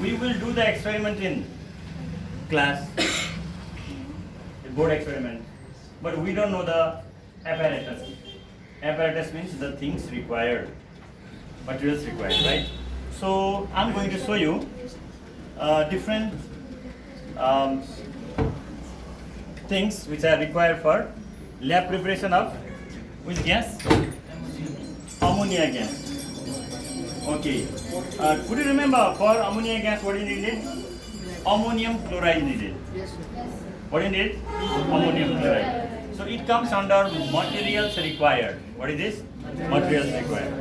we will do the experiment in class, the board experiment, but we don't know the apparatus. Apparatus means the things required, materials required, right? So I'm going to show you different things which are required for lab preparation of which gas? Ammonia gas. Okay. Could you remember for ammonia gas what is needed? Ammonium chloride needed. What is needed? Ammonium chloride. So it comes under materials required. What is this? Materials required.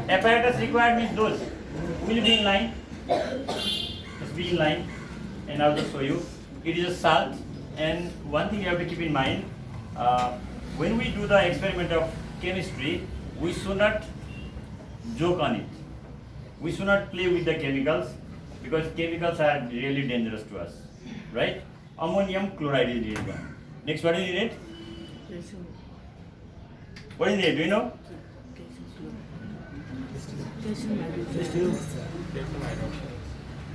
Apparatus required means those. Will you be in line? Just be in line, and I'll just show you. It is a salt, and one thing you have to keep in mind, when we do the experiment of chemistry, we should not joke on it. We should not play with the chemicals, because chemicals are really dangerous to us, right? Ammonium chloride is needed one. Next, what is needed? What is needed? Do you know?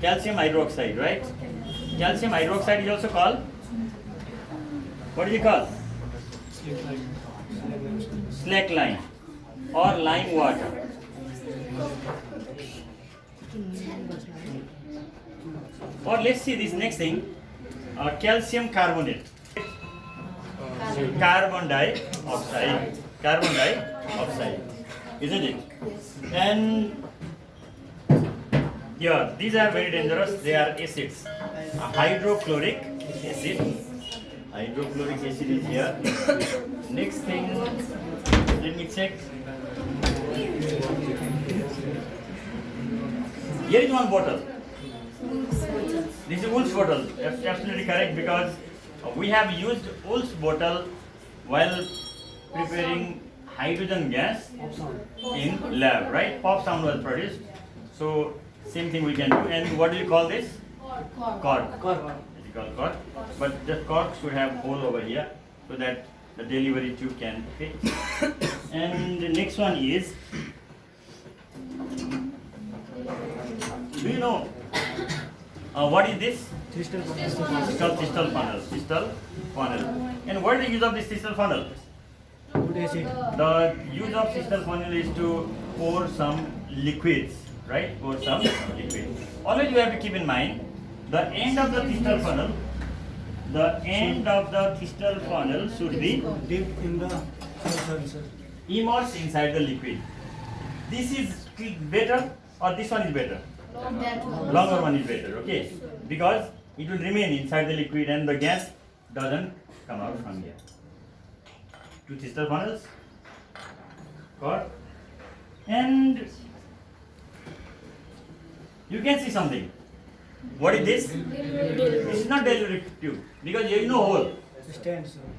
Calcium hydroxide, right? Calcium hydroxide is also called, what is it called? Slack lime or lime water. Or let's see this next thing, calcium carbonate. Carbon dioxide, isn't it? And yeah, these are very dangerous. They are acids. Hydrochloric acid. Hydrochloric acid is here. Next thing, let me check. Here is one bottle. This is Wool's bottle. That's absolutely correct, because we have used Wool's bottle while preparing hydrogen gas in lab, right? Pop sound was produced. So same thing we can do. And what do you call this? Cork. It's called cork. But the cork should have hole over here so that the delivery tube can fit. And the next one is, do you know what is this? Crystal funnel. And what is the use of this crystal funnel? The use of crystal funnel is to pour some liquids, right? Pour some liquid. Always you have to keep in mind the end of the crystal funnel. The end of the crystal funnel should be deep in the immersed inside the liquid. This is better, or this one is better? Longer one is better, okay? Because it will remain inside the liquid and the gas doesn't come out from here. Two crystal funnels, cork, and you can see something. What is this? This is not delivery tube, because here is no hole.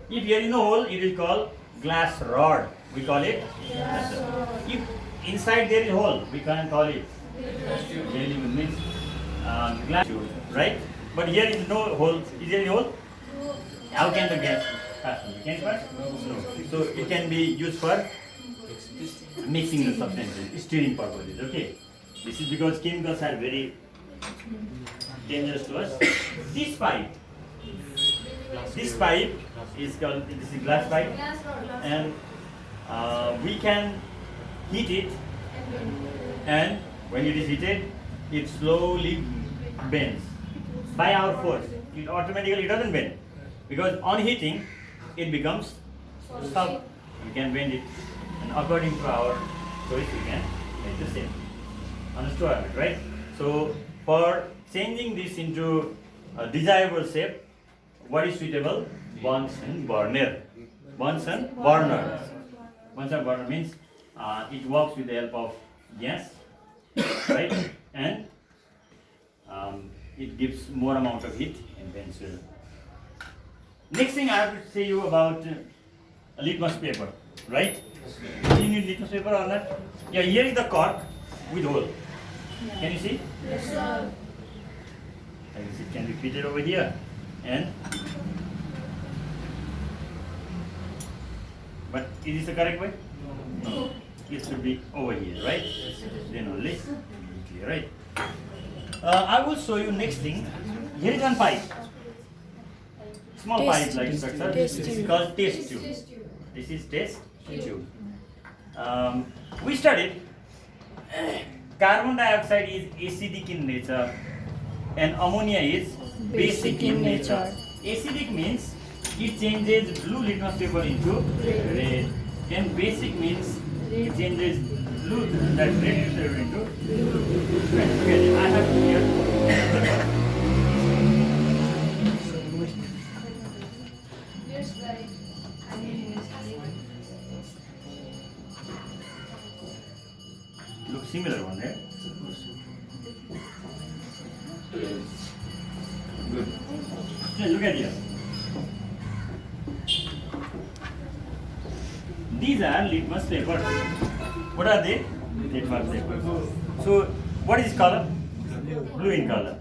If here is no hole, it is called glass rod. We call it glass rod. If inside there is hole, we can't call it delivery, means glass tube, right? But here is no hole. Is there any hole? How can the gas pass? Can it pass? No. So it can be used for mixing the substances, stirring purposes. Okay. This is because chemicals are very dangerous to us. This pipe is called, this is glass pipe, and we can heat it, and when it is heated, it slowly bends by our force. It automatically doesn't bend, because on heating it becomes soft. We can bend it, and according to our choice we can make the same. Understood, right? So for changing this into a desirable shape, what is suitable? Bunsen burner. Bunsen burner. Bunsen burner means it works with the help of gas, right? And it gives more amount of heat and hence. Next thing I have to say you about litmus paper, right? Do you need litmus paper or not? Yeah, here is the cork with hole. Can you see? Yes, sir. I guess it can be fitted over here, and but is this the correct way? No. It should be over here, right? Then only clear, right? I will show you next thing. Here is one pipe. Small pipe like structure. This is called test tube. This is test tube. We studied carbon dioxide is acidic in nature and ammonia is basic in nature. Acidic means it changes blue litmus paper into red, and basic means it changes blue that red paper into red. Okay, I have here. Look similar one, right? Good. Okay, look at here. These are litmus papers. What are they? Litmus papers. So, what is color? Blue in color.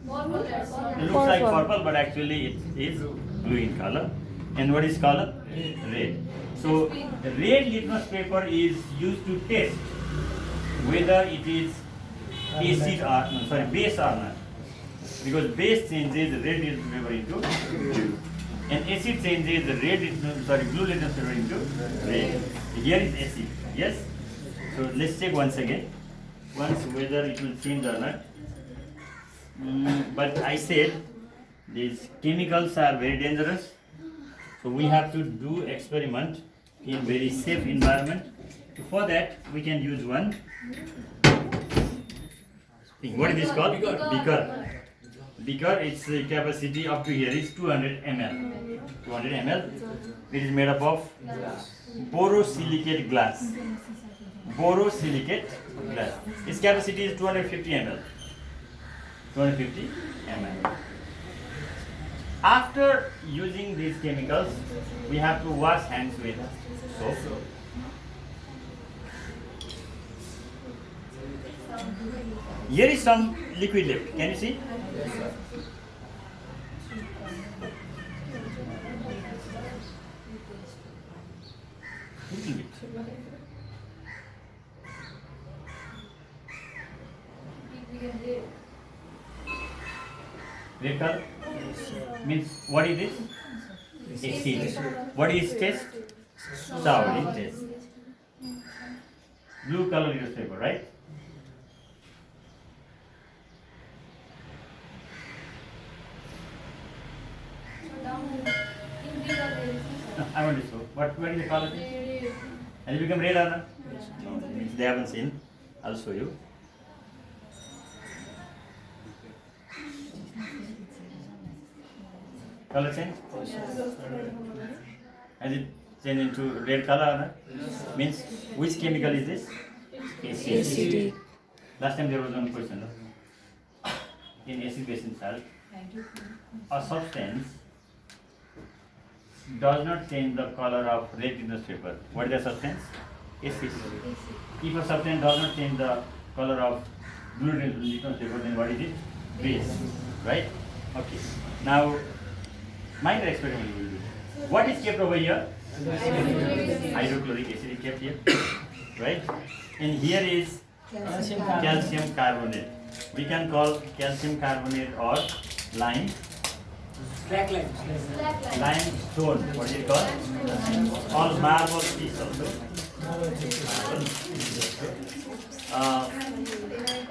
It looks like purple, but actually it is blue in color. And what is color? Red. So, red litmus paper is used to test whether it is acid or base or not. Because base changes the red litmus paper into blue, and acid changes the blue litmus paper into red. Here is acid, yes. So let's check once again, whether it will change or not. But I said these chemicals are very dangerous, so we have to do experiment in very safe environment. For that, we can use one thing. What is this called? Beaker. Beaker, its capacity up to here is 200 ml. 200 ml. It is made up of borosilicate glass. Borosilicate glass. Its capacity is 250 ml. 250 ml. After using these chemicals, we have to wash hands with soap. Here is some liquid left. Can you see? Little bit. Red color means what is this? Acid. What is taste? Sour in taste. Blue color is paper, right? I want to show. What is the color? Has it become red or not? No, means they haven't seen. I'll show you. Color change? Has it changed into red color or not? Means which chemical is this? Acid. Last time there was one question. No? In acid base in salt, a substance does not change the color of red litmus paper. What is the substance? Acid. If a substance does not change the color of blue litmus paper, then what is it? Base. Right? Okay. Now, minor experiment we will do. What is kept over here? Hydrochloric acid is kept here. Right? And here is calcium carbonate. We can call calcium carbonate or lime. Limestone. What is it called? Or marble piece also.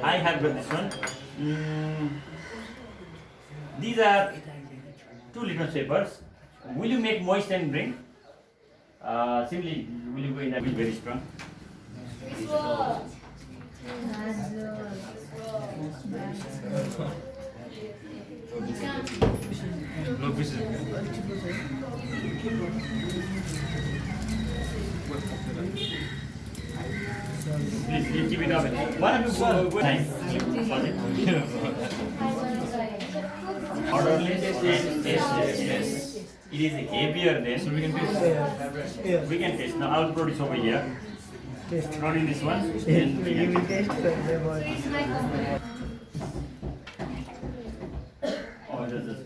I have got this one. These are 2 litmus papers. Will you make moist and bring? Simply, will you go in that? Will be very strong. Please keep it up. One of you go. Nice. Orderly. Yes. It is heavier than. So we can test. We can test. Now I will produce over here. Not in this one. And we will test. Oh, that's right.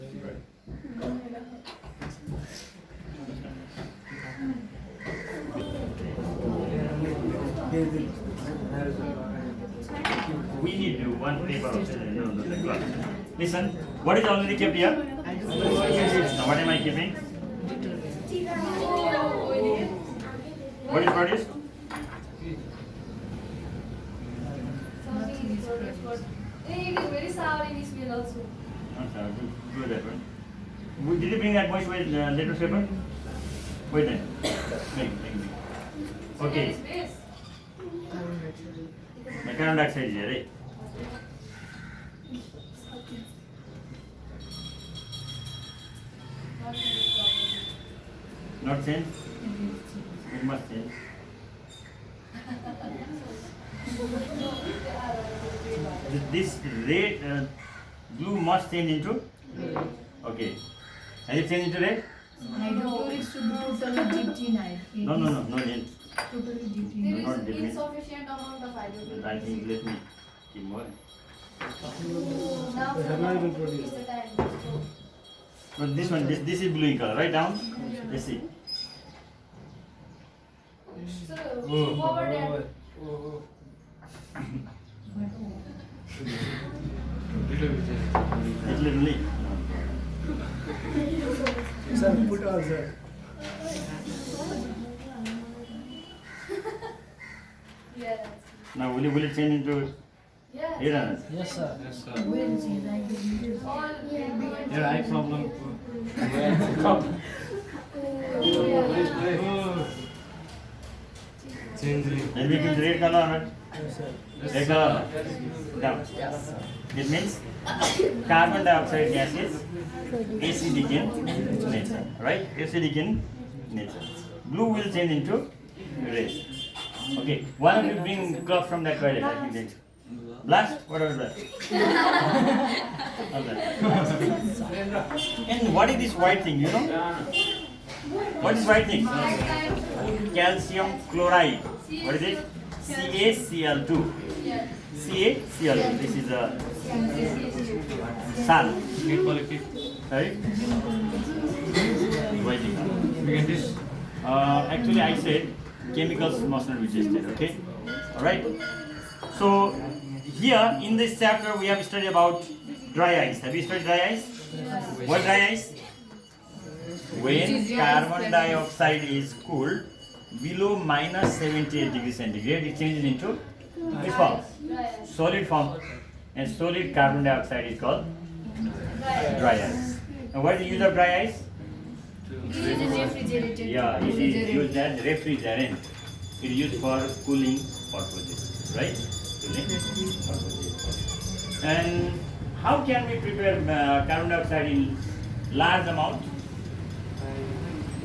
We need to do one paper of it. don't know. Listen, what is already kept here? Now what am I keeping? What is produced? It is very sour in smell also. Do that one. Did you bring that moist with little paper? Wait then. Bring. Okay. The carbon dioxide is here, right? Not change? It must change. This red, blue must change into? Okay. Has it changed into red? Hydrochloric should be totally GT9. No, need. Totally GT9. There Not is different. insufficient amount of hydrogen. I think let me keep more. Now it's the time. But this one, this is blue in color, right down? Let's see. So, over there. It's literally. Sir, put also. Yeah, that's Now will it change into yeah. here or not? Yes, sir. When she like it. All Yeah, eye problem. And we can red color or not? Yes, sir. Red color. Down. It means carbon dioxide gas is acidic in nature, right? Acidic in nature. Blue will change into red. Okay, why don't you bring glove from that toilet? I think that's blast. What was that? Okay. And what is this white thing? You know? What is white thing? Calcium chloride. What is it? CaCl2. Yeah. CaCl2. This is a sun. Sorry? White thing. Actually, I said chemicals must not be tested. Okay. All right. So here in this chapter we have studied about dry ice. Have you studied dry ice? What dry ice? When carbon dioxide is cooled below minus 78 degrees centigrade, it changes into which form? Solid form. And solid carbon dioxide is called dry ice. And what is the use of dry ice? Refrigerated. Yeah, it is used as refrigerant. It is used for cooling purposes, right? Cooling purposes. And how can we prepare carbon dioxide in large amount?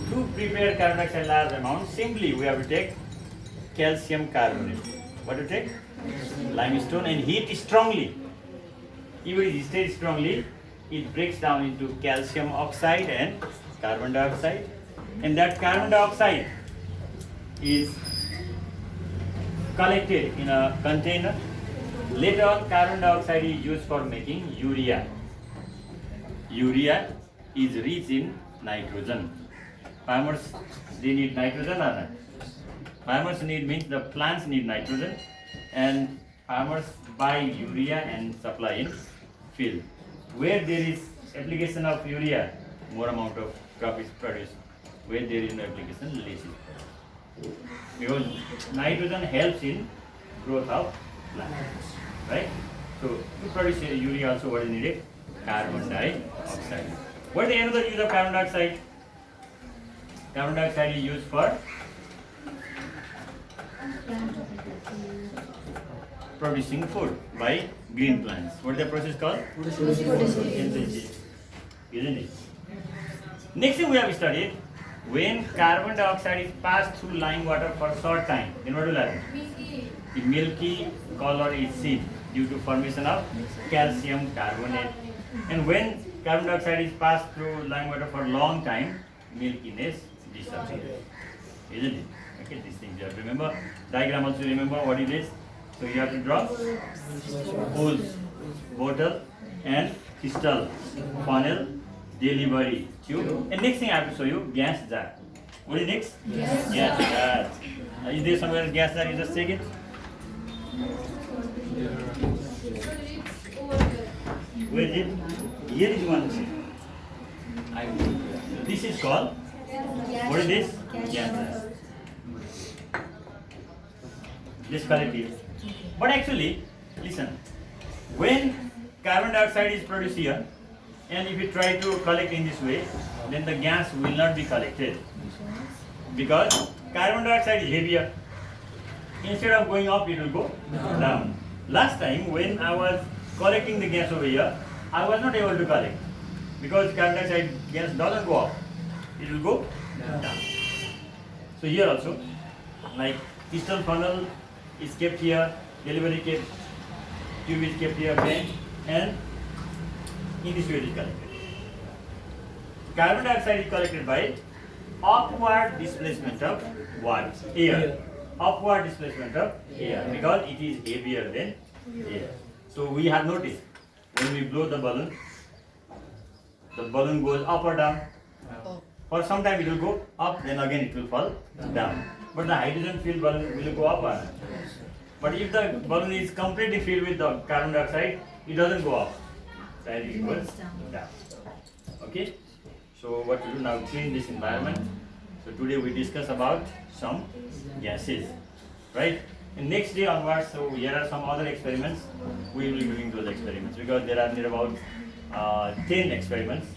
To prepare carbon dioxide in large amount, simply we have to take calcium carbonate. What to take? Limestone and heat strongly. If it is heated strongly, it breaks down into calcium oxide and carbon dioxide. And that carbon dioxide is collected in a container. Later on, carbon dioxide is used for making urea. Urea is rich in nitrogen. Farmers, they need nitrogen or not? Farmers need means the plants need nitrogen, and farmers buy urea and supply in field. Where there is application of urea, more amount of crop is produced. Where there is no application, less is. Because nitrogen helps in growth of plants, right? So to produce urea also what is needed? Carbon dioxide. What is the another use of carbon dioxide? Carbon dioxide is used for producing food by green plants. What is the process called? Photosynthesis. Isn't it? Next thing we have studied, when carbon dioxide is passed through lime water for a short time, then what will happen? The milky color is seen due to formation of calcium carbonate. And when carbon dioxide is passed through lime water for a long time, milkiness disappears. Isn't it? Okay, these things you have to remember. Diagram also remember what it is. So you have to draw hose, bottle and crystal, funnel, delivery tube. And next thing I have to show you, gas jar. What is next? Gas jar. Is there somewhere gas jar? You just take it. So it's over there. Where is it? Here is one thing. This is called, what is this? Gases. This collective. But actually, listen, when carbon dioxide is produced here, and if you try to collect in this way, then the gas will not be collected. Because carbon dioxide is heavier. Instead of going up, it will go down. Last time, when I was collecting the gas over here, I was not able to collect. Because carbon dioxide gas doesn't go up, it will go down. So here also, like crystal funnel is kept here, delivery tube is kept here, bench, and in this way it is collected. Carbon dioxide is collected by upward displacement of what? Air. Upward displacement of air, because it is heavier than air. So we have noticed when we blow the balloon goes up or down. For some time it will go up, then again it will fall down. But the hydrogen filled balloon will go up or down. But if the balloon is completely filled with the carbon dioxide, it doesn't go up. It goes down. Okay? So what to do now? Clean this environment. So today we discuss about some gases, right? And next day onwards, so here are some other experiments. We will be doing those experiments because there are near about 10 experiments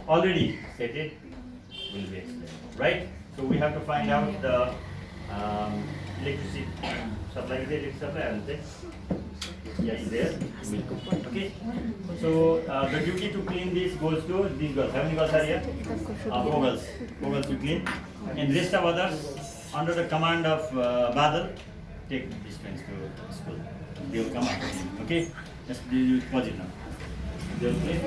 already set. It will be explained, right? So we have to find out the electricity supply. Is there electricity supply? I will say. Yeah, is there? Okay. So the duty to clean this goes to these girls. How many girls are here? 4 girls. 4 girls to clean. And rest of others, under the command of Badal, take these friends to school. They will come out. Okay? Just pause it now. They will play.